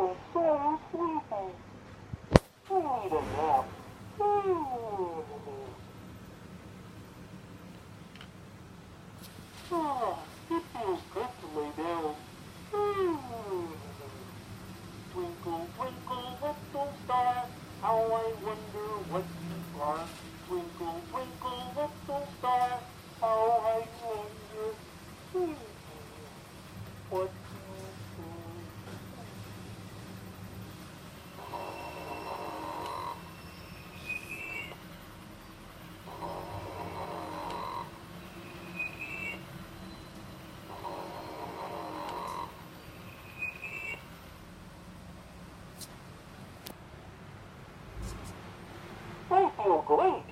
feel so sleepy. I need a nap. It feels good to lay down. Twinkle, twinkle, little star, how I wonder what you are. Twinkle, twinkle, little star, how I wonder what you are. I feel great.